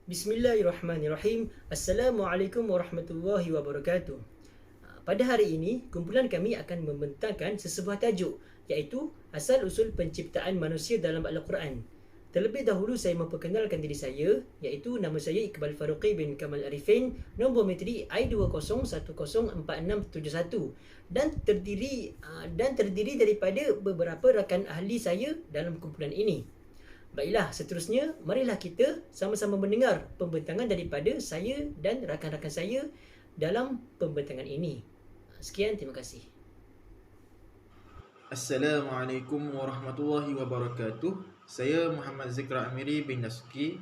Bismillahirrahmanirrahim. Assalamualaikum warahmatullahi wabarakatuh. Pada hari ini, kumpulan kami akan membentangkan sesebuah tajuk, iaitu asal-usul penciptaan manusia dalam Al-Quran. Terlebih dahulu saya memperkenalkan diri saya, iaitu nama saya Iqbal Faruqi bin Kamal Arifin, nombor metri I20104671 dan terdiri daripada beberapa rakan ahli saya dalam kumpulan ini. Baiklah, seterusnya marilah kita sama-sama mendengar pembentangan daripada saya dan rakan-rakan saya dalam pembentangan ini. Sekian, terima kasih. Assalamualaikum warahmatullahi wabarakatuh. Saya Muhammad Zikra Amiri bin Nasuki,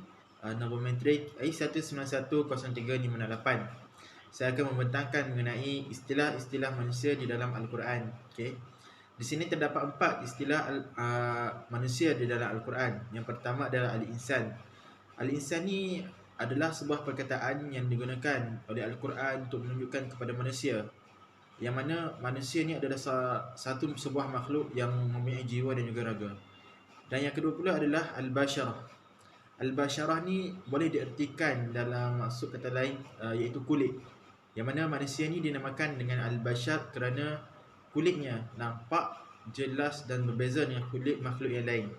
nombor metrik I19103568. Saya akan membentangkan mengenai istilah-istilah manusia di dalam Al-Quran. Di sini terdapat 4 istilah manusia di dalam Al-Quran. Yang pertama adalah Al-Insan. Al-Insan ni adalah sebuah perkataan yang digunakan oleh Al-Quran untuk menunjukkan kepada manusia, yang mana manusia ni adalah sebuah makhluk yang mempunyai jiwa dan juga raga. Dan yang kedua pula adalah Al-Basharah. Al-Basharah ni boleh diertikan dalam maksud kata lain, iaitu kulit, yang mana manusia ni dinamakan dengan Al-Bashar kerana kulitnya nampak jelas dan berbeza dengan kulit makhluk yang lain.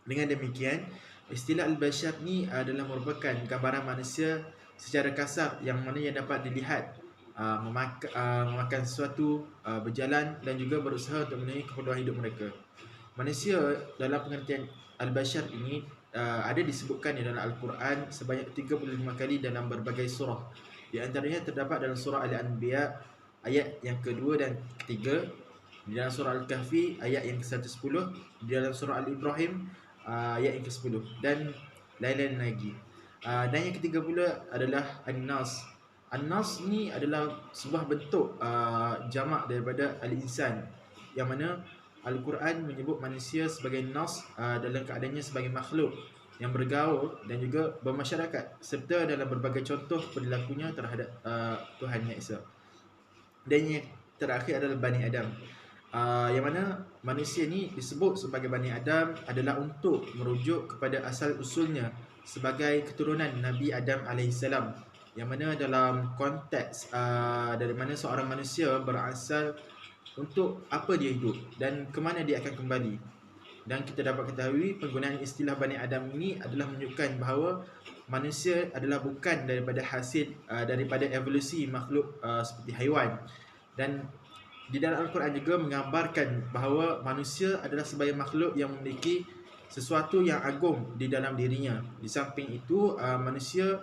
Dengan demikian, istilah Al-Bashar ni adalah merupakan gambaran manusia secara kasar, yang mana yang dapat dilihat memakan sesuatu, berjalan dan juga berusaha untuk memenuhi keperluan hidup mereka. Manusia dalam pengertian Al-Bashar ini ada disebutkan di dalam Al-Quran sebanyak 35 kali dalam berbagai surah. Di antaranya terdapat dalam surah Al-Anbiya ayat yang kedua dan ketiga, di dalam surah Al-Kahfi ayat yang ke-110, di dalam surah Al-Ibrahim ayat yang ke-10 dan lain-lain lagi. Dan yang ketiga pula adalah An-Nas. An-Nas ni adalah sebuah bentuk jamak daripada Al-Insan, yang mana Al-Quran menyebut manusia sebagai Nas dalam keadaannya sebagai makhluk yang bergaul dan juga bermasyarakat, serta dalam berbagai contoh perilakunya terhadap Tuhan Yang Esa. Dan yang terakhir adalah Bani Adam, yang mana manusia ni disebut sebagai Bani Adam adalah untuk merujuk kepada asal usulnya sebagai keturunan Nabi Adam AS, yang mana dalam konteks dari mana seorang manusia berasal, untuk apa dia hidup dan ke mana dia akan kembali. Dan kita dapat ketahui penggunaan istilah Bani Adam ini adalah menunjukkan bahawa manusia adalah bukan daripada hasil daripada evolusi makhluk seperti haiwan. Dan di dalam Al-Quran juga menggambarkan bahawa manusia adalah sebagai makhluk yang memiliki sesuatu yang agung di dalam dirinya. Di samping itu, manusia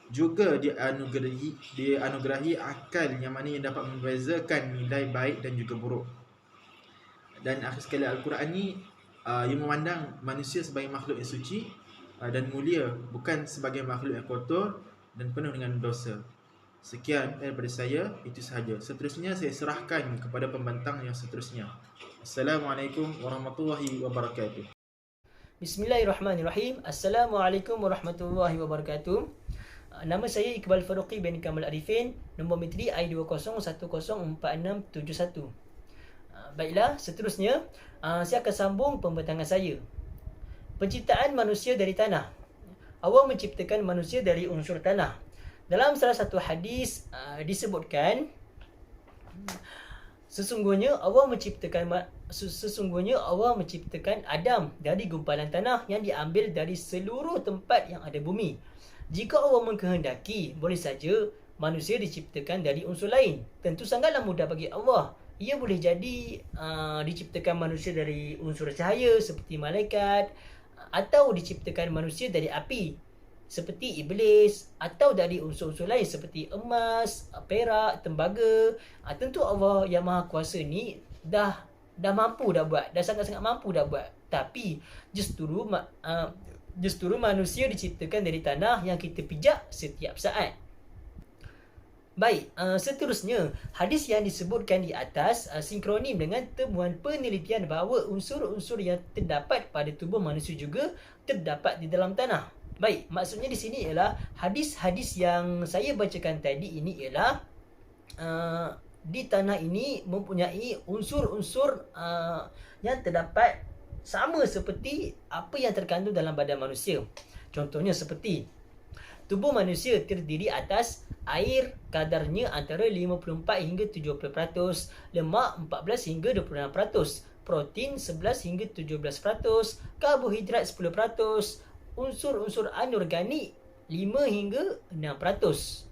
juga dianugerahi akal, yang mana yang dapat membezakan nilai baik dan juga buruk. Dan akhir sekali, Al-Quran ni ia memandang manusia sebagai makhluk yang suci dan mulia, bukan sebagai makhluk yang kotor dan penuh dengan dosa. Sekian daripada saya, itu sahaja. Seterusnya saya serahkan kepada pembentang yang seterusnya. Assalamualaikum warahmatullahi wabarakatuh. Bismillahirrahmanirrahim. Assalamualaikum warahmatullahi wabarakatuh. Nama saya Iqbal Faruqi bin Kamal Arifin, nombor metri I20104671. Baiklah, seterusnya saya akan sambung pembentangan saya. Penciptaan manusia dari tanah. Allah menciptakan manusia dari unsur tanah. Dalam salah satu hadis disebutkan, sesungguhnya Allah menciptakan Adam dari gumpalan tanah yang diambil dari seluruh tempat yang ada bumi. Jika Allah mengkehendaki, boleh saja manusia diciptakan dari unsur lain. Tentu sangatlah mudah bagi Allah. Ia boleh jadi diciptakan manusia dari unsur cahaya seperti malaikat, atau diciptakan manusia dari api seperti iblis, atau dari unsur-unsur lain seperti emas, perak, tembaga. Tentu Allah yang Maha Kuasa ni dah mampu dah buat, dah sangat-sangat mampu dah buat. Tapi justru manusia diciptakan dari tanah yang kita pijak setiap saat. Baik, seterusnya, hadis yang disebutkan di atas sinkronim dengan temuan penelitian bahawa unsur-unsur yang terdapat pada tubuh manusia juga terdapat di dalam tanah. Baik, maksudnya di sini ialah hadis-hadis yang saya bacakan tadi ini ialah di tanah ini mempunyai unsur-unsur yang terdapat sama seperti apa yang terkandung dalam badan manusia. Contohnya seperti Tubuh manusia terdiri atas air kadarnya antara 54 hingga 70%, lemak 14 hingga 26%, protein 11 hingga 17%, karbohidrat 10%, unsur-unsur anorganik 5 hingga 6%.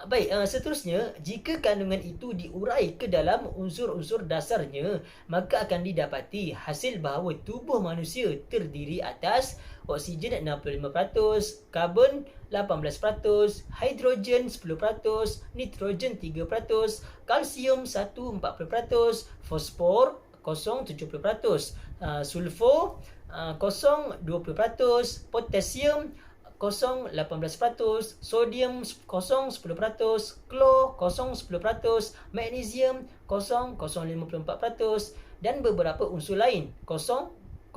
Baik, seterusnya, jika kandungan itu diurai ke dalam unsur-unsur dasarnya, maka akan didapati hasil bahawa tubuh manusia terdiri atas oksigen 65%, karbon 18%, hidrogen 10%, nitrogen 3%, kalsium 40%, fosfor 70%, sulfur 20%, potasium 0,18%, sodium 0,10%, klor 0,10%, magnesium 0,054% dan beberapa unsur lain 0,014%.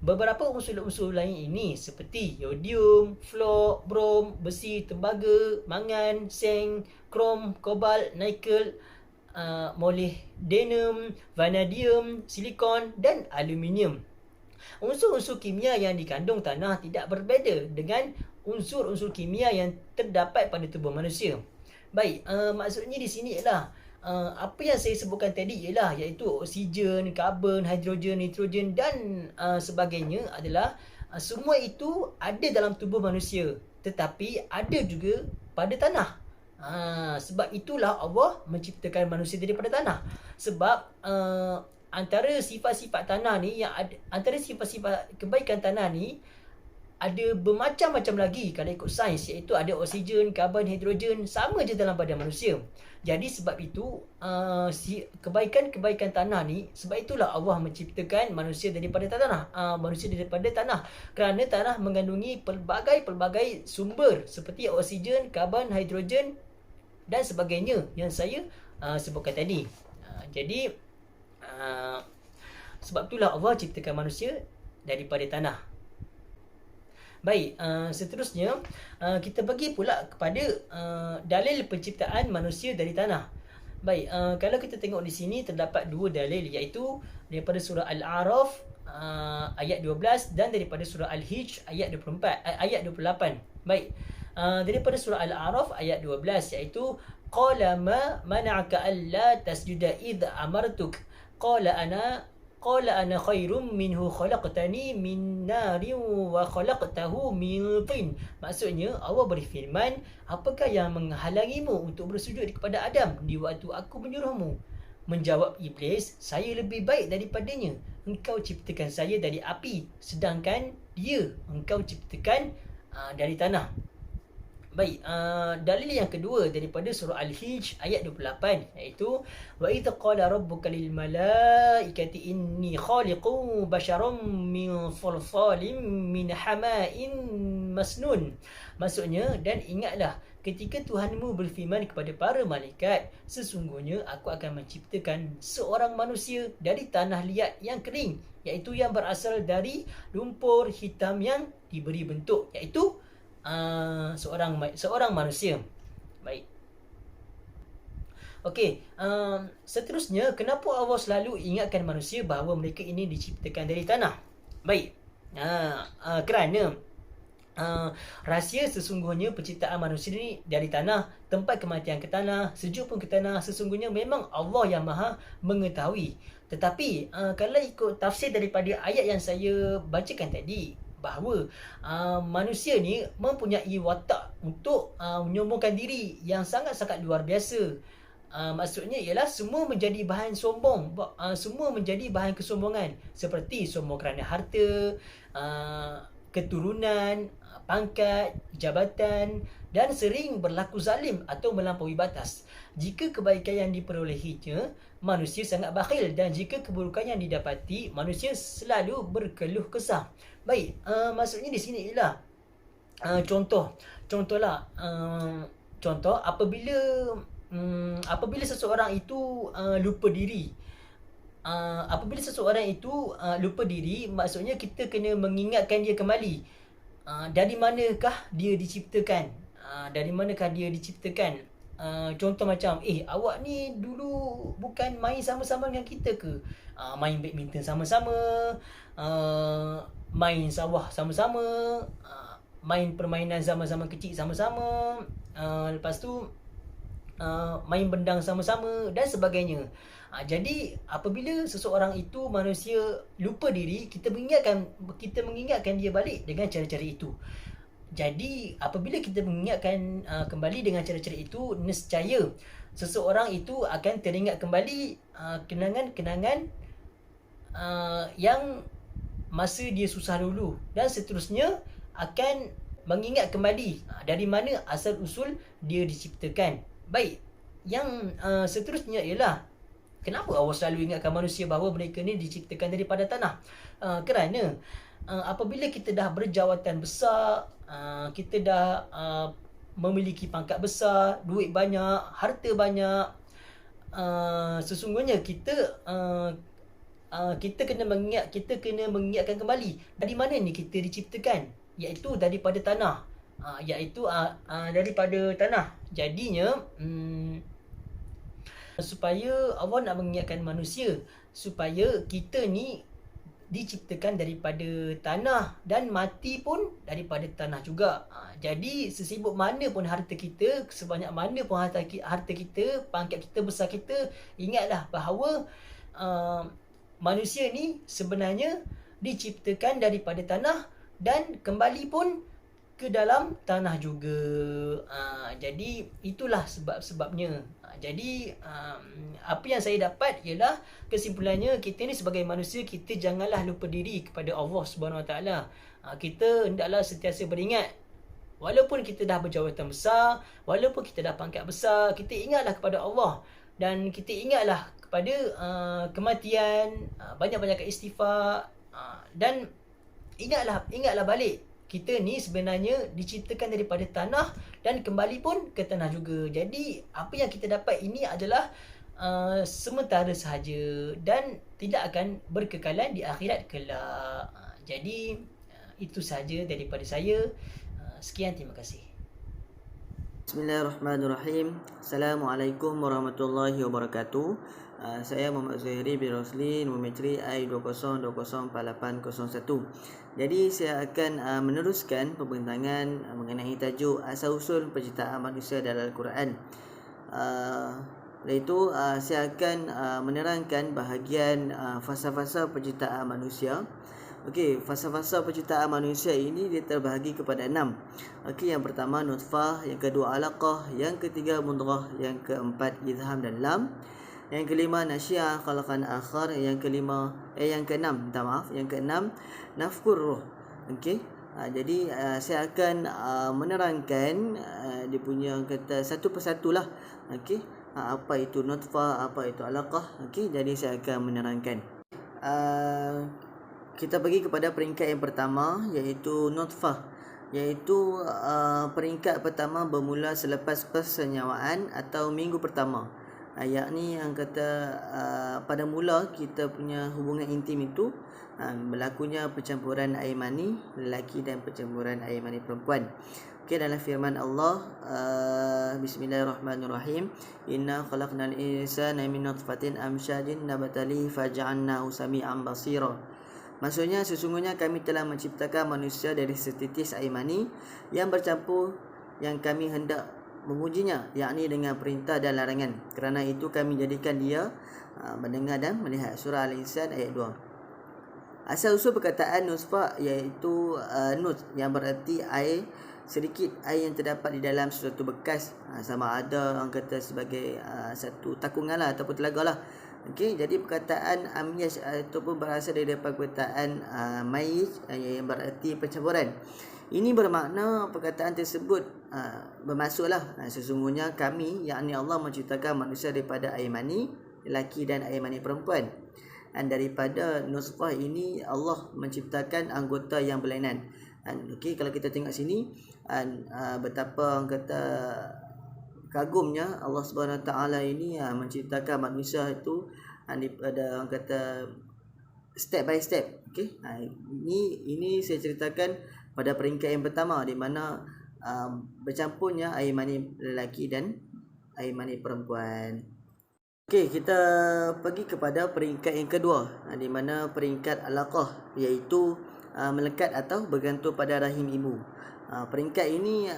Beberapa unsur-unsur lain ini seperti yodium, fluor, brom, besi, tembaga, mangan, seng, krom, kobalt, nikel, molybdenum, vanadium, silikon dan aluminium. Unsur-unsur kimia yang dikandung tanah tidak berbeza dengan unsur-unsur kimia yang terdapat pada tubuh manusia. Baik, maksudnya di sini ialah apa yang saya sebutkan tadi ialah iaitu oksigen, karbon, hidrogen, nitrogen dan sebagainya adalah semua itu ada dalam tubuh manusia, tetapi ada juga pada tanah. Sebab itulah Allah menciptakan manusia daripada tanah. Sebab antara sifat-sifat tanah ni yang ada, antara sifat-sifat kebaikan tanah ni ada bermacam-macam lagi kalau ikut sains, iaitu ada oksigen, karbon, hidrogen, sama je dalam badan manusia. Jadi sebab itu kebaikan-kebaikan tanah ni, sebab itulah Allah menciptakan manusia daripada tanah, kerana tanah mengandungi pelbagai sumber seperti oksigen, karbon, hidrogen dan sebagainya yang saya sebutkan tadi. Jadi sebab itulah Allah ciptakan manusia daripada tanah. Baik, seterusnya kita pergi pula kepada dalil penciptaan manusia dari tanah. Baik, kalau kita tengok di sini terdapat dua dalil, iaitu daripada surah Al-A'raf ayat 12 dan daripada surah Al-Hijr ayat 28. Baik, daripada surah Al-A'raf ayat 12 iaitu qala ma mana'aka alla tasjuda idh amartuk qala ana khairum minhu khalaqtani min narin wa khalaqtahu min tin. Maksudnya Allah berfirman, apakah yang menghalangimu untuk bersujud kepada Adam di waktu aku menyuruhmu? Menjawab Iblis, saya lebih baik daripadanya. Engkau ciptakan saya dari api, sedangkan dia engkau ciptakan dari tanah. Baik, dalil yang kedua daripada surah Al-Hijr ayat 28 iaitu wa idh qala rabbuka lil malaikati inni khaliqun basharam min salsalin min hama'in masnun. Maksudnya, dan ingatlah ketika Tuhanmu berfirman kepada para malaikat, sesungguhnya aku akan menciptakan seorang manusia dari tanah liat yang kering, iaitu yang berasal dari lumpur hitam yang diberi bentuk, iaitu seorang manusia. Baik. Okey, seterusnya, kenapa Allah selalu ingatkan manusia bahawa mereka ini diciptakan dari tanah? Baik, kerana rahsia sesungguhnya penciptaan manusia ini dari tanah, tempat kematian ke tanah, sejuk pun ke tanah, sesungguhnya memang Allah yang maha mengetahui. Tetapi kalau ikut tafsir daripada ayat yang saya bacakan tadi, bahawa manusia ni mempunyai watak untuk menyombongkan diri yang sangat-sangat luar biasa. Maksudnya ialah semua menjadi bahan sombong, semua menjadi bahan kesombongan, seperti sombong kerana harta, keturunan, pangkat, jabatan dan sering berlaku zalim atau melampaui batas. Jika kebaikan yang diperolehinya, manusia sangat bakhil, dan jika keburukan yang didapati, manusia selalu berkeluh kesah. Baik, maksudnya di sini ialah contohlah apabila seseorang itu lupa diri. Apabila seseorang itu lupa diri, maksudnya kita kena mengingatkan dia kembali. Dari manakah dia diciptakan? Contoh macam, awak ni dulu bukan main sama-sama dengan kita ke? Main badminton sama-sama, main sawah sama-sama, main permainan zaman-zaman kecil sama-sama, lepas tu main bendang sama-sama dan sebagainya. Jadi apabila seseorang itu manusia lupa diri, kita mengingatkan dia balik dengan cara-cara itu. Jadi apabila kita mengingatkan kembali dengan cara-cara itu, nescaya seseorang itu akan teringat kembali kenangan-kenangan yang masa dia susah dulu, dan seterusnya akan mengingat kembali dari mana asal usul dia diciptakan. Baik, yang seterusnya ialah kenapa Allah selalu ingatkan manusia bahawa mereka ni diciptakan daripada tanah? Kerana apabila kita dah berjawatan besar, kita dah memiliki pangkat besar, duit banyak, harta banyak, sesungguhnya kita kena mengingatkan kembali dari mana ni kita diciptakan, iaitu daripada tanah. Daripada tanah. Jadinya supaya Allah nak mengingatkan manusia supaya kita ni diciptakan daripada tanah dan mati pun daripada tanah juga. Jadi sesibuk mana pun harta kita, sebanyak mana pun harta kita, pangkat kita, besar kita, ingatlah bahawa manusia ni sebenarnya diciptakan daripada tanah dan kembali pun ke dalam tanah juga. Jadi itulah sebab-sebabnya. Jadi apa yang saya dapat ialah kesimpulannya, kita ni sebagai manusia, kita janganlah lupa diri kepada Allah Subhanahu Wa Taala. Kita hendaklah sentiasa beringat, walaupun kita dah berjawatan besar, walaupun kita dah pangkat besar, kita ingatlah kepada Allah, dan kita ingatlah kepada kematian, banyak-banyak istighfar, dan ingatlah balik, kita ni sebenarnya diciptakan daripada tanah dan kembali pun ke tanah juga. Jadi apa yang kita dapat ini adalah sementara sahaja dan tidak akan berkekalan di akhirat kelak. Jadi itu sahaja daripada saya. Sekian, terima kasih. Bismillahirrahmanirrahim. Assalamualaikum warahmatullahi wabarakatuh. Saya Muhammad Zuhairi bin Roslin, Mumitri I20204801. Jadi saya akan meneruskan pembintangan mengenai tajuk asal-usul penciptaan manusia dalam Al-Quran. Iaitu saya akan menerangkan bahagian fasa-fasa penciptaan manusia. Okey, fasa-fasa penciptaan manusia ini dia terbahagi kepada 6. Okey, yang pertama nutfah, yang kedua alaqah, yang ketiga mudghah, yang keempat idham dan lam, yang kelima nasyiah khalaqan akhar, yang keenam nafkur ruh. Okey, jadi saya akan menerangkan dia punya kata satu persatulah. Okey, apa itu nutfah, apa itu alaqah. Okey, jadi saya akan menerangkan. Kita pergi kepada peringkat yang pertama, iaitu nutfah, iaitu peringkat pertama bermula selepas persenyawaan atau minggu pertama. Yakni yang kata pada mula kita punya hubungan intim itu berlakunya percampuran air mani lelaki dan percampuran air mani perempuan. Okey, dalam firman Allah, Bismillahirrahmanirrahim, inna khalaqnal insana min nutfatin amsyajin nabtalihi faj'alnahu sami'an basira. Maksudnya, sesungguhnya kami telah menciptakan manusia dari setitis air mani yang bercampur, yang kami hendak mengujinya, yakni dengan perintah dan larangan. Kerana itu kami jadikan dia mendengar dan melihat. Surah Al-Insan ayat 2. Asal-usul perkataan nutfah iaitu nut, yang berarti air, sedikit air yang terdapat di dalam sesuatu bekas, sama ada orang kata sebagai satu takungan lah ataupun telaga lah. Okey, jadi perkataan amyas ataupun berasal daripada perkataan mayyiz yang berarti pencampuran. Ini bermakna perkataan tersebut bermaksudlah sesungguhnya kami, yakni Allah, menciptakan manusia daripada air mani lelaki dan air mani perempuan. Dan daripada nutfah ini Allah menciptakan anggota yang berlainan. Okey, kalau kita tengok sini betapa orang kata kagumnya Allah Subhanahu Taala ini menciptakan manusia itu daripada orang kata step by step. Okey, ini saya ceritakan pada peringkat yang pertama, di mana bercampurnya air mani lelaki dan air mani perempuan. Okey, kita pergi kepada peringkat yang kedua, di mana peringkat alaqah, iaitu melekat atau bergantung pada rahim ibu. Peringkat ini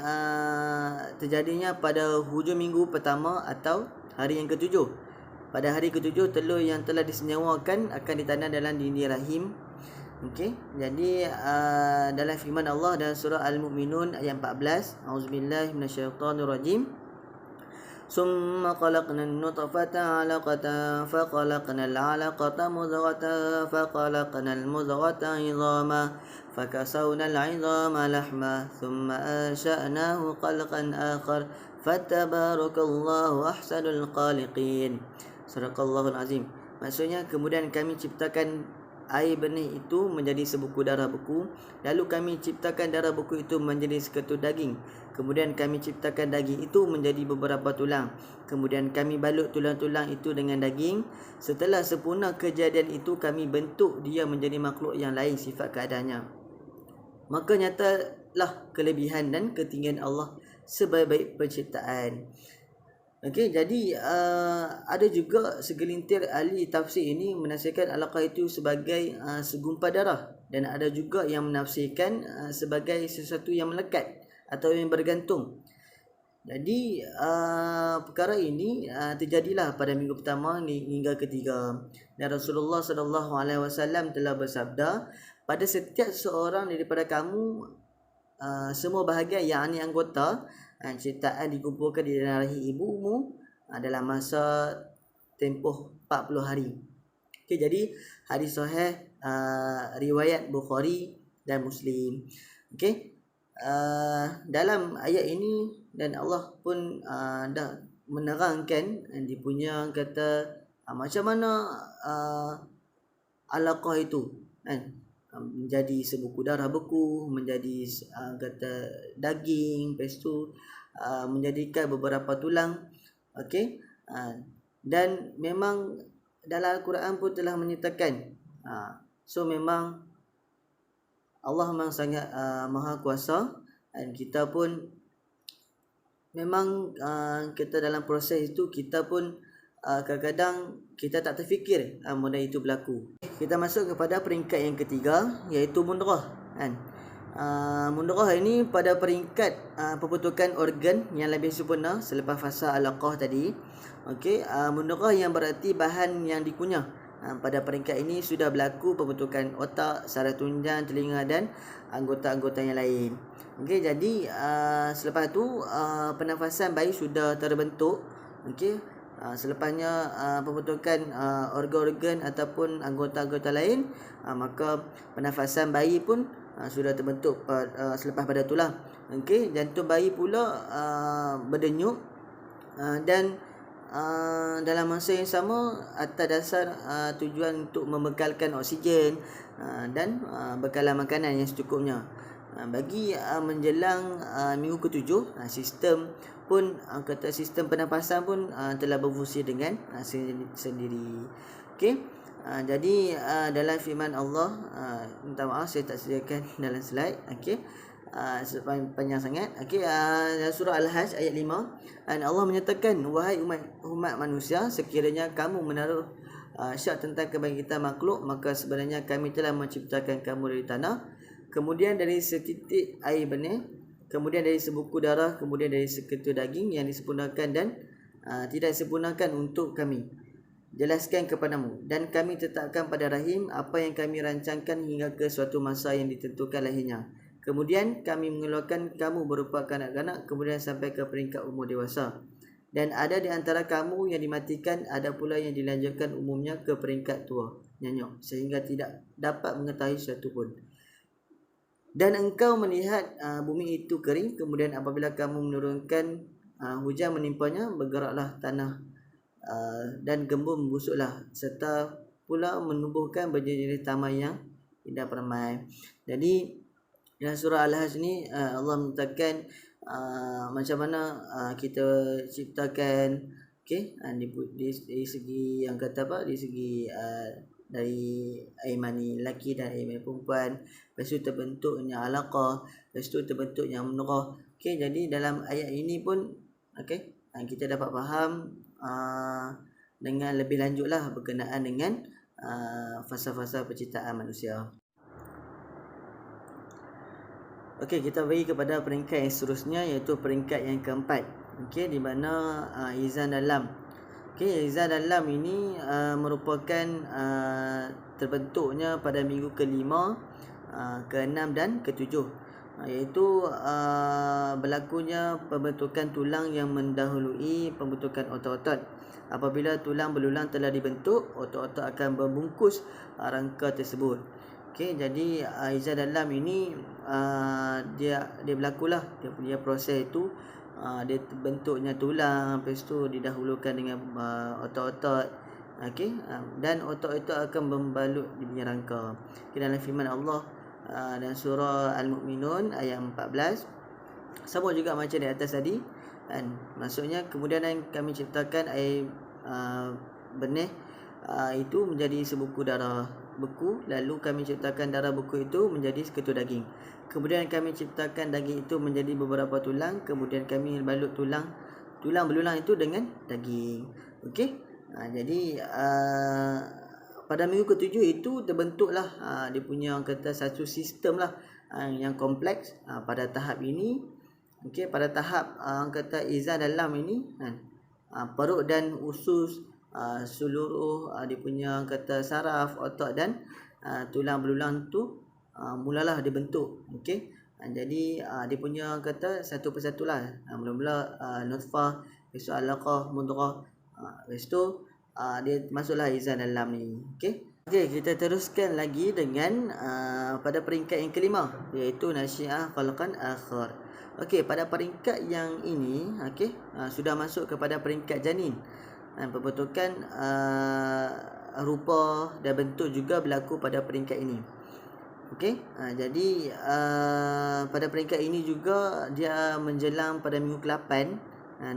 terjadinya pada hujung minggu pertama atau hari yang ketujuh. Pada hari ketujuh, telur yang telah disenyawakan akan ditanam dalam dinding rahim. Okey, jadi dalam firman Allah dalam surah Al-Mu'minun ayat 14, auzubillahi minasyaitonirrajim. Summa khalaqna an-nutfata 'alaqatan fa khalaqna al-'alaqata mudghatan fa khalaqna al-mudghata 'idhaman fa kasawna al-'idhama lahma thumma ansha'nahu khalqan akhar fatabarakallahu ahsanul khaliqin. Sadaqallahul azim. Maksudnya kemudian kami ciptakan air benih itu menjadi sebuku darah beku, lalu kami ciptakan darah beku itu menjadi seketul daging, kemudian kami ciptakan daging itu menjadi beberapa tulang, kemudian kami balut tulang-tulang itu dengan daging. Setelah sempurna kejadian itu, kami bentuk dia menjadi makhluk yang lain sifat keadaannya. Maka nyatalah kelebihan dan ketinggian Allah sebaik-baik penciptaan. Okey, jadi ada juga segelintir ahli tafsir ini menafsirkan alaqah itu sebagai segumpal darah, dan ada juga yang menafsirkan sebagai sesuatu yang melekat atau yang bergantung. Jadi perkara ini terjadilah pada minggu pertama hingga ketiga. Dan Rasulullah SAW telah bersabda, pada setiap seorang daripada kamu semua bahagian yakni anggota ciptaan dikumpulkan di dalam rahim ibumu dalam masa tempoh 40 hari. Okey, jadi hadis sahih riwayat Bukhari dan Muslim. Okey, dalam ayat ini dan Allah pun dah menerangkan dia punya kata macam mana alaqah itu kan menjadi sebuku darah beku, menjadi kata daging, lepas tu menjadikan beberapa tulang. Okey, dan memang dalam Al-Quran pun telah menyatakan so memang Allah memang sangat maha kuasa, dan kita pun memang kita dalam proses itu kita pun kadang-kadang kita tak terfikir benda itu berlaku. Kita masuk kepada peringkat yang ketiga, iaitu mundrah kan. Mundrah ini pada peringkat pembentukan organ yang lebih sempurna selepas fasa alaqah tadi. Okey, mundrah yang berarti bahan yang dikunyah. Pada peringkat ini sudah berlaku pembentukan otak, saraf tunjang, telinga dan anggota-anggota yang lain. Okey, jadi selepas tu pernafasan bayi sudah terbentuk. Okey, selepasnya pembentukan organ-organ ataupun anggota-anggota lain, maka pernafasan bayi pun sudah terbentuk selepas pada itulah. Okey, jantung bayi pula berdenyut dan dalam masa yang sama atas dasar tujuan untuk membekalkan oksigen dan bekalan makanan yang secukupnya. Bagi menjelang minggu ketujuh, sistem pun kata sistem pernafasan pun telah berfungsi dengan sendiri. Okey, jadi dalam firman Allah, minta maaf saya tak sediakan dalam slide. Okey, panjang sangat. Okey, surah Al-Hajj ayat 5, dan Allah menyatakan, wahai umat manusia, sekiranya kamu menaruh syak tentang kebangkitan makhluk, maka sebenarnya kami telah menciptakan kamu dari tanah, kemudian dari setitik air benih, kemudian dari sebuku darah, kemudian dari seketul daging yang disempurnakan dan tidak disempurnakan untuk kami. Jelaskan kepadamu, dan kami tetapkan pada rahim apa yang kami rancangkan hingga ke suatu masa yang ditentukan lahirnya. Kemudian kami mengeluarkan kamu berupa kanak-kanak, kemudian sampai ke peringkat umur dewasa. Dan ada di antara kamu yang dimatikan, ada pula yang dilanjutkan umumnya ke peringkat tua, nyanyuk, sehingga tidak dapat mengetahui sesuatu pun. Dan engkau melihat bumi itu kering, kemudian apabila kamu menurunkan hujan menimpanya, bergeraklah tanah dan gembur membusuklah, serta pula menumbuhkan berjenis taman yang indah permai. Jadi dalam surah Al-Hajj ni Allah menyatakan macam mana kita ciptakan, okey, di segi yang kata apa, di segi dari air mani lelaki dan air mani perempuan, lepas tu terbentuknya alaqah, lepas tu terbentuknya mundrah. Okey, jadi dalam ayat ini pun okey, kita dapat faham dengan lebih lanjutlah berkenaan dengan fasa-fasa penciptaan manusia. Okey, kita pergi kepada peringkat yang seterusnya, iaitu peringkat yang keempat. Okey, di mana izan dalam. Okey, izan dalam ini merupakan terbentuknya pada minggu ke-5, ke-6 dan ke-7. Iaitu berlakunya pembentukan tulang yang mendahului pembentukan otot-otot. Apabila tulang belulang telah dibentuk, otot-otot akan membungkus rangka tersebut. Okey, jadi izan dalam ini dia berlakulah dia punya proses itu, dia bentuknya tulang, lepas tu didahulukan dengan otot-otot. Okey, dan otot itu akan membalut di punya rangka. Okay, dalam firman Allah dan surah Al-Mu'minun ayat 14, sama juga macam di atas tadi, kan? Maksudnya kemudian kami ciptakan air benih itu menjadi sebuku darah beku, lalu kami ciptakan darah beku itu menjadi seketul daging. Kemudian kami ciptakan daging itu menjadi beberapa tulang, kemudian kami balut tulang belulang itu dengan daging. Okey. Jadi pada minggu ke-7 itu terbentuklah dia punya kata satu sistem lah yang kompleks pada tahap ini. Okey, pada tahap kata izan dalam ini kan, perut dan usus, seluruh dia punya kata saraf, otot dan tulang belulang tu mulalah dibentuk. Okey, jadi dia punya kata satu persatu lah. Mula-mula nutfah, lepas tu alaqah, mudghah, lepas tu dia masuklah izan dalam ni. Okey, kita teruskan lagi dengan pada peringkat yang kelima, iaitu nasyiah khalqan akhar. Okey, pada peringkat yang ini, okey, sudah masuk kepada peringkat janin. Pembentukan rupa dan bentuk juga berlaku pada peringkat ini. Okey, jadi pada peringkat ini juga dia menjelang pada minggu ke-8,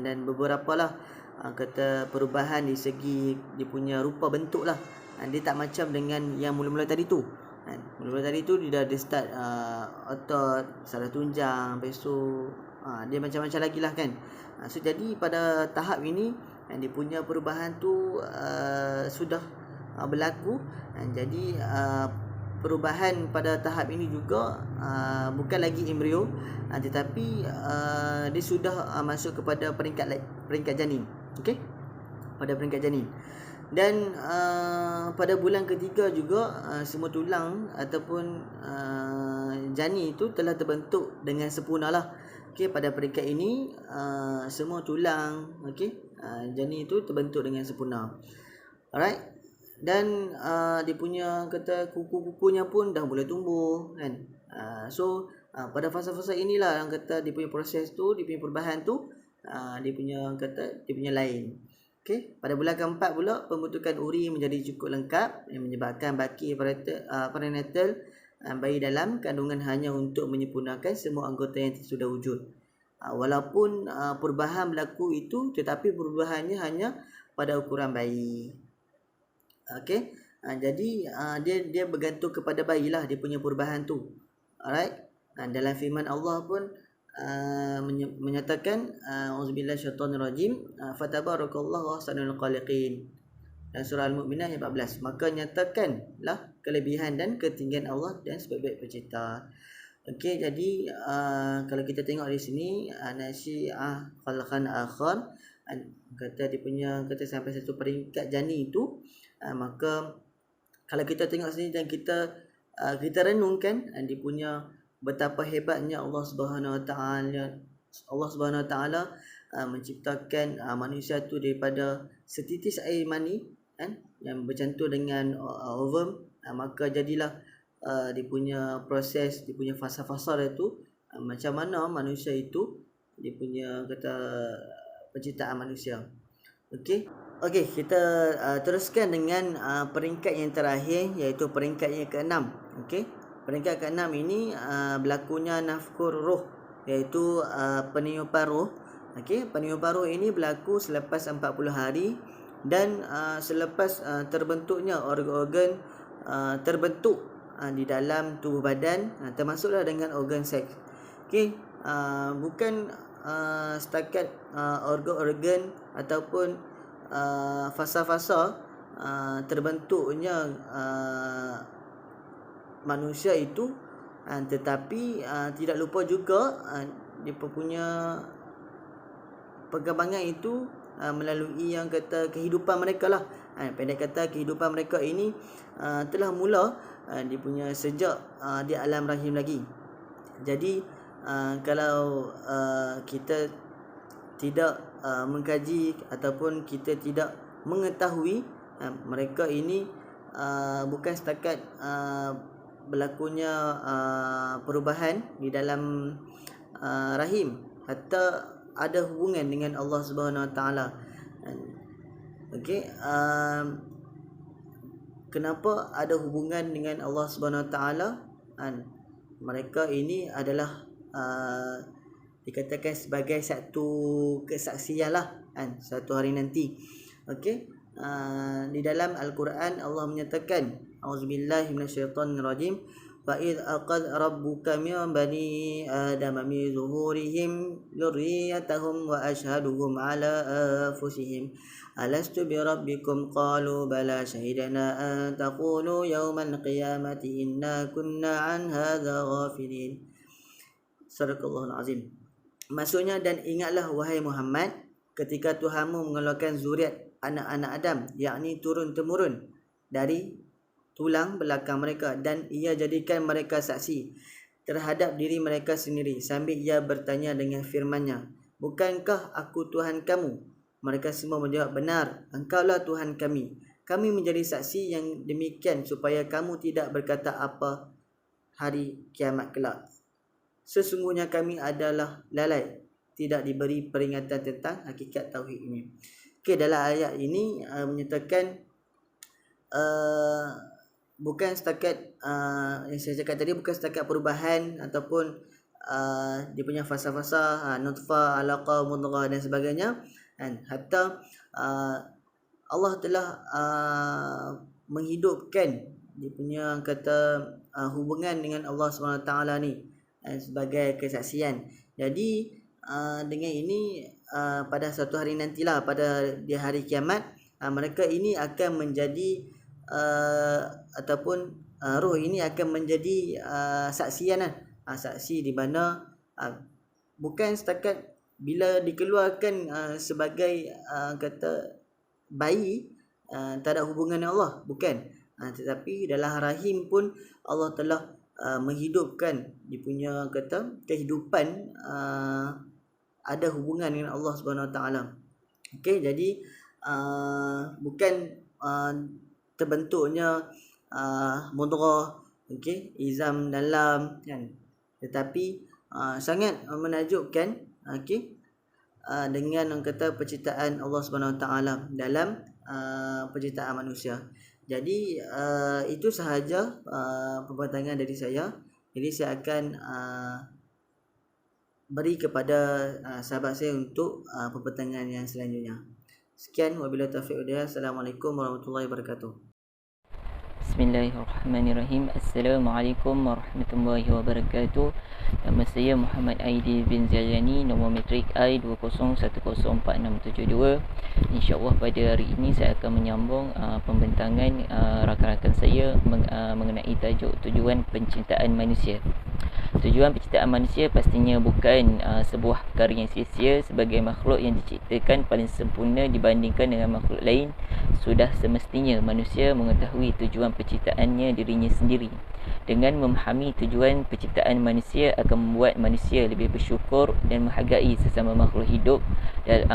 dan beberapa lah kata perubahan di segi dia punya rupa bentuk lah. Dia tak macam dengan yang mula-mula tadi tu. Mula-mula tadi tu dia dah start otot, salah tunjang, lepas tu dia macam-macam lagi lah kan. So jadi pada tahap ini dia punya perubahan tu sudah berlaku. Jadi perubahan pada tahap ini juga bukan lagi embrio, tetapi dia sudah masuk kepada peringkat janin. Okey, pada peringkat janin. Dan pada bulan ketiga juga semua tulang ataupun janin itu telah terbentuk dengan sempurna lah. Okey, pada peringkat ini semua tulang, okey, janin itu terbentuk dengan sempurna. Alright. Dan dia punya kata kuku-kukunya pun dah boleh tumbuh kan. So pada fasa-fasa inilah yang kata dia punya proses tu, dia punya perubahan tu, dia punya kata dia punya lain. Okey, pada bulan keempat pula pembentukan uri menjadi cukup lengkap yang menyebabkan baki perinatal bayi dalam kandungan hanya untuk menyempurnakan semua anggota yang sudah wujud. Walaupun perubahan berlaku itu, tetapi perubahannya hanya pada ukuran bayi. Okey, jadi dia bergantung kepada bayi lah dia punya perubahan tu. Alright. Dalam firman Allah pun menyatakan auzubillahi syaitanirrajim, fatabarakallahu ahsanul khaliqin, dan surah Al-Mu'minah ayat 14. Maka nyatakanlah kelebihan dan ketinggian Allah dan sebaik-baik pencipta. Okey, jadi kalau kita tengok di sini nasyiah khalqan akhar, kata dia punya kata sampai satu peringkat janin itu, maka kalau kita tengok sini dan kita renungkan dia punya betapa hebatnya Allah Subhanahu Wa Taala menciptakan manusia tu daripada setitis air mani kan, yang bercantum dengan ovum, maka jadilah dia punya proses, dia punya fasa-fasa dia tu, macam mana manusia itu dia punya kata penciptaan manusia. Okey, kita teruskan dengan peringkat yang terakhir, iaitu peringkat yang ke-6. Okey, peringkat ke-6 ini berlakunya nafkhur ruh, iaitu peniupan roh. Okey, peniupan roh ini berlaku selepas 40 hari dan selepas terbentuknya organ-organ terbentuk di dalam tubuh badan, termasuklah dengan organ seks. Okey, bukan setakat organ-organ ataupun fasa-fasa terbentuknya manusia itu Tetapi tidak lupa juga dia punya perkembangan itu melalui yang kata kehidupan mereka lah. Pendek kata kehidupan mereka ini telah mula dia punya sejak di alam rahim lagi. Jadi kalau kita tidak mengkaji ataupun kita tidak mengetahui mereka ini bukan setakat berlakunya perubahan di dalam rahim, hatta ada hubungan dengan Allah Subhanahu Wa Taala. Okey, kenapa ada hubungan dengan Allah Subhanahu Wa Taala? Mereka ini adalah dikatakan sebagai satu kesaksian lah satu hari nanti. Okey, di dalam Al-Quran Allah menyatakan, auzubillahi minasyaitonirrajim, wa id aqad rabbuka min bani adam min zuhurihim dzurriyyatahum wa ashhaduhum ala anfusihim alastu bi rabbikum qalu bala shahidana an taqulu yawmal qiyamati inna kunna an hadza ghafilin. Sadaqallahul azim. Maksudnya, dan ingatlah wahai Muhammad ketika Tuhanmu mengeluarkan zuriat anak-anak Adam, yakni turun-temurun dari tulang belakang mereka, dan ia jadikan mereka saksi terhadap diri mereka sendiri sambil ia bertanya dengan firman-Nya, bukankah aku Tuhan kamu? Mereka semua menjawab, benar, engkaulah Tuhan kami. Kami menjadi saksi yang demikian supaya kamu tidak berkata apa hari kiamat kelak. Sesungguhnya kami adalah lalai, tidak diberi peringatan tentang hakikat tauhid ini. Okey, dalam ayat ini menyatakan bukan setakat yang saya cakap tadi, bukan setakat perubahan ataupun dia punya fasa-fasa nutfah, alaqah, mudghah dan sebagainya, hatta Allah telah menghidupkan dia punya kata hubungan dengan Allah SWT ni sebagai kesaksian. Jadi dengan ini pada suatu hari nantilah, pada di hari kiamat, mereka ini akan menjadi ataupun roh ini akan menjadi saksian saksi di mana bukan setakat bila dikeluarkan sebagai kata bayi tak ada hubungan dengan Allah, bukan, tetapi dalam rahim pun Allah telah menghidupkan dia punya kata kehidupan, ada hubungan dengan Allah Subhanahu Wa Taala. Okey, jadi bukan terbentuknya mudghah, okey, izam dalam kan, tetapi sangat menakjubkan, okey, dengan orang kata penciptaan Allah Subhanahu Wa Taala dalam penciptaan manusia. Jadi itu sahaja perbatangan dari saya. Jadi saya akan beri kepada sahabat saya untuk perbatangan yang selanjutnya. Sekian, wabillahi taufiq wal hidayah. Assalamualaikum warahmatullahi wabarakatuh. Bismillahirrahmanirrahim. Assalamualaikum warahmatullahi wabarakatuh. Nama saya Muhammad Aidil bin Ziyani, nombor matrik I20104672. InsyaAllah pada hari ini saya akan menyambung pembentangan rakan-rakan saya mengenai tajuk tujuan penciptaan manusia. Tujuan penciptaan manusia pastinya bukan sebuah perkara yang sia-sia. Sebagai makhluk yang diciptakan paling sempurna dibandingkan dengan makhluk lain, sudah semestinya manusia mengetahui tujuan penciptaannya dirinya sendiri. Dengan memahami tujuan penciptaan manusia akan membuat manusia lebih bersyukur dan menghargai sesama makhluk hidup. Dan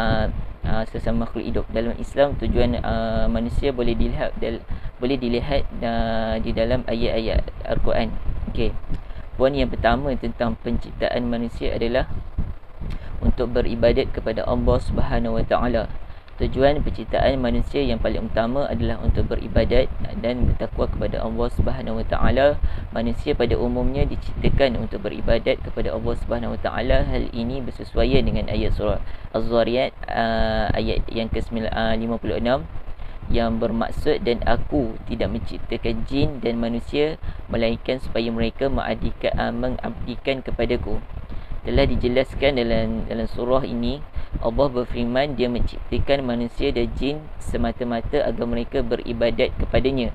sesama makhluk hidup dalam Islam, tujuan manusia boleh dilihat di dalam ayat-ayat Al-Quran. Okey. Poin yang pertama tentang penciptaan manusia adalah untuk beribadat kepada Allah Subhanahu Wa Taala. Tujuan penciptaan manusia yang paling utama adalah untuk beribadat dan bertakwa kepada Allah Subhanahu Wa Taala. Manusia pada umumnya diciptakan untuk beribadat kepada Allah Subhanahu Wa Taala. Hal ini bersesuaian dengan ayat surah Az-Zariyat ayat yang ke-56 yang bermaksud, dan aku tidak menciptakan jin dan manusia melainkan supaya mereka mengabdikan kepadaku. Telah dijelaskan dalam surah ini, Allah berfirman dia menciptakan manusia dan jin semata-mata agar mereka beribadat kepadanya.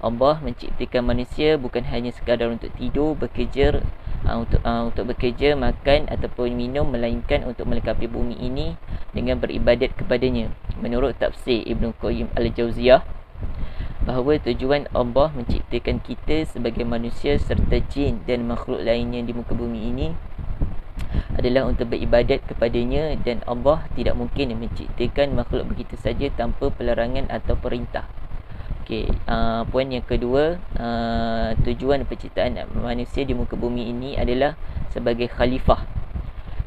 Allah menciptakan manusia bukan hanya sekadar untuk tidur, bekerja, untuk bekerja, makan ataupun minum, melainkan untuk melengkapi bumi ini dengan beribadat kepadanya. Menurut tafsir Ibn Qayyim Al-Jauziyah, bahawa tujuan Allah menciptakan kita sebagai manusia serta jin dan makhluk lainnya di muka bumi ini adalah untuk beribadat kepadanya, dan Allah tidak mungkin menciptakan makhluk begitu saja tanpa pelarangan atau perintah. Okey, poin yang kedua, tujuan penciptaan manusia di muka bumi ini adalah sebagai khalifah.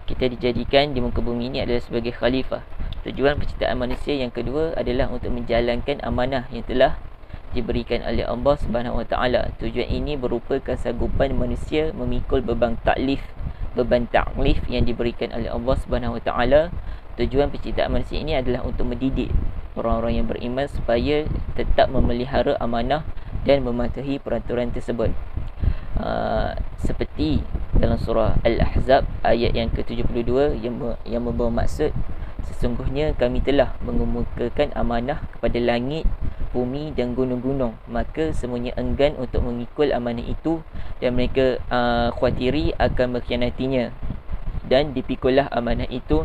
Kita dijadikan di muka bumi ini adalah sebagai khalifah. Tujuan penciptaan manusia yang kedua adalah untuk menjalankan amanah yang telah diberikan oleh Allah Subhanahu Wa Taala. Tujuan ini berupa kesanggupan manusia memikul beban taklif yang diberikan oleh Allah Subhanahu Wa Taala. Tujuan penciptaan manusia ini adalah untuk mendidik orang-orang yang beriman supaya tetap memelihara amanah dan mematuhi peraturan tersebut. Seperti dalam surah Al-Ahzab ayat yang ke-72 yang membawa maksud, sesungguhnya kami telah mengemukakan amanah kepada langit, bumi dan gunung-gunung, maka semuanya enggan untuk mengikul amanah itu dan mereka khawatiri akan mengkhianatinya, dan dipikulah amanah itu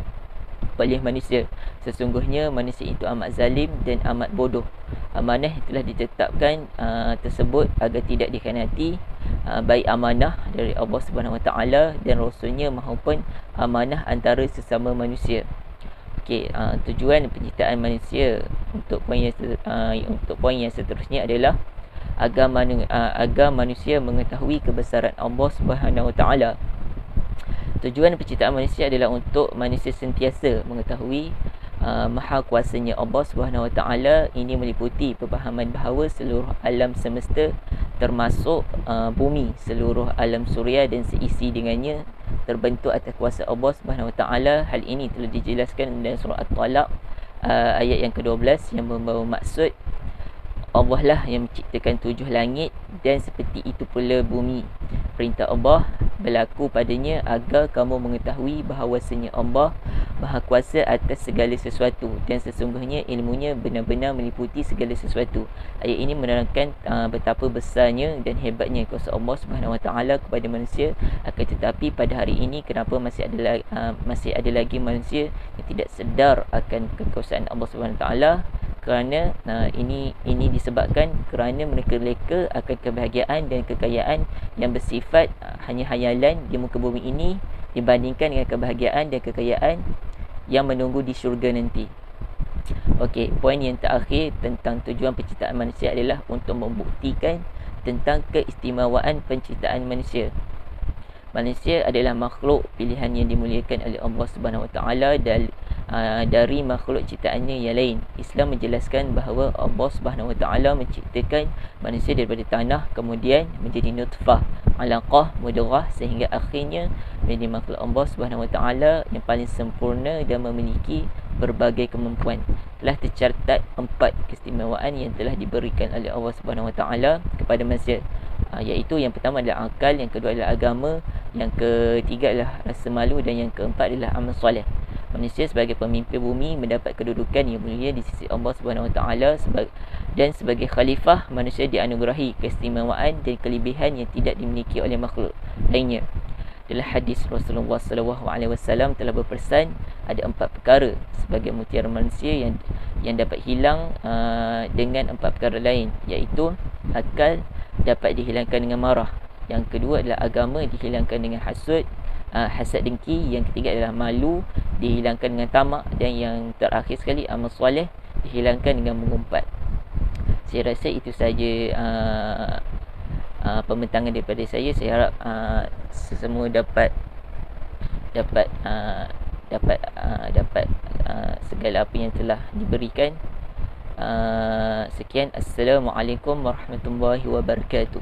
oleh manusia. Sesungguhnya manusia itu amat zalim dan amat bodoh. Amanah yang telah ditetapkan tersebut agar tidak dikhianati, baik amanah dari Allah Subhanahu Wa Taala dan Rasulnya maupun amanah antara sesama manusia. Okey, tujuan penciptaan manusia untuk poin yang seterusnya adalah agar manusia mengetahui kebesaran Allah Subhanahu Wa Taala. Tujuan penciptaan manusia adalah untuk manusia sentiasa mengetahui maha kuasanya Allah Subhanahu Wa Taala. Ini meliputi pemahaman bahawa seluruh alam semesta termasuk bumi, seluruh alam suria dan seisi dengannya terbentuk atas kuasa Allah Subhanahu Wa Taala. Hal ini telah dijelaskan dalam surah At-Talaq ayat yang ke-12 yang membawa maksud Allah lah yang menciptakan 7 langit dan seperti itu pula bumi. Perintah Allah berlaku padanya agar kamu mengetahui bahawasanya Allah Maha Kuasa atas segala sesuatu dan sesungguhnya ilmunya benar-benar meliputi segala sesuatu. Ayat ini menerangkan betapa besarnya dan hebatnya kuasa Allah Subhanahu Wa Taala kepada manusia. Akan tetapi pada hari ini kenapa masih ada lagi manusia yang tidak sedar akan kekuasaan Allah Subhanahu Wa Taala? Kerana ini disebabkan kerana mereka leka akan kebahagiaan dan kekayaan yang bersifat hanya hayalan di muka bumi ini dibandingkan dengan kebahagiaan dan kekayaan yang menunggu di syurga nanti. Okey, poin yang terakhir tentang tujuan penciptaan manusia adalah untuk membuktikan tentang keistimewaan penciptaan manusia. Manusia adalah makhluk pilihan yang dimuliakan oleh Allah Subhanahu Wa Taala dari makhluk ciptaannya yang lain. Islam menjelaskan bahawa Allah Subhanahu Wa Taala menciptakan manusia daripada tanah, kemudian menjadi nutfah, alaqah, mudghah sehingga akhirnya menjadi makhluk Allah Subhanahu Wa Taala yang paling sempurna dan memiliki berbagai kemampuan. Telah tercatat 4 keistimewaan yang telah diberikan oleh Allah Subhanahu Wa Taala kepada manusia, iaitu yang pertama adalah akal, yang kedua adalah agama, yang ketiga adalah rasa malu dan yang keempat adalah amal soleh. Manusia sebagai pemimpin bumi mendapat kedudukan yang mulia di sisi Allah Subhanahu Wa Taala dan sebagai khalifah manusia dianugerahi keistimewaan dan kelebihan yang tidak dimiliki oleh makhluk lainnya. Dalam hadis Rasulullah SAW telah berpesan ada 4 perkara sebagai mutiara manusia yang dapat hilang dengan 4 perkara lain, iaitu akal dapat dihilangkan dengan marah, yang kedua adalah agama dihilangkan dengan hasad dengki, yang ketiga adalah malu dihilangkan dengan tamak, dan yang terakhir sekali amal soleh dihilangkan dengan mengumpat. Saya rasa itu saja pembentangan daripada saya. Saya harap semua dapat segala apa yang telah diberikan. Sekian, Assalamualaikum warahmatullahi wabarakatuh.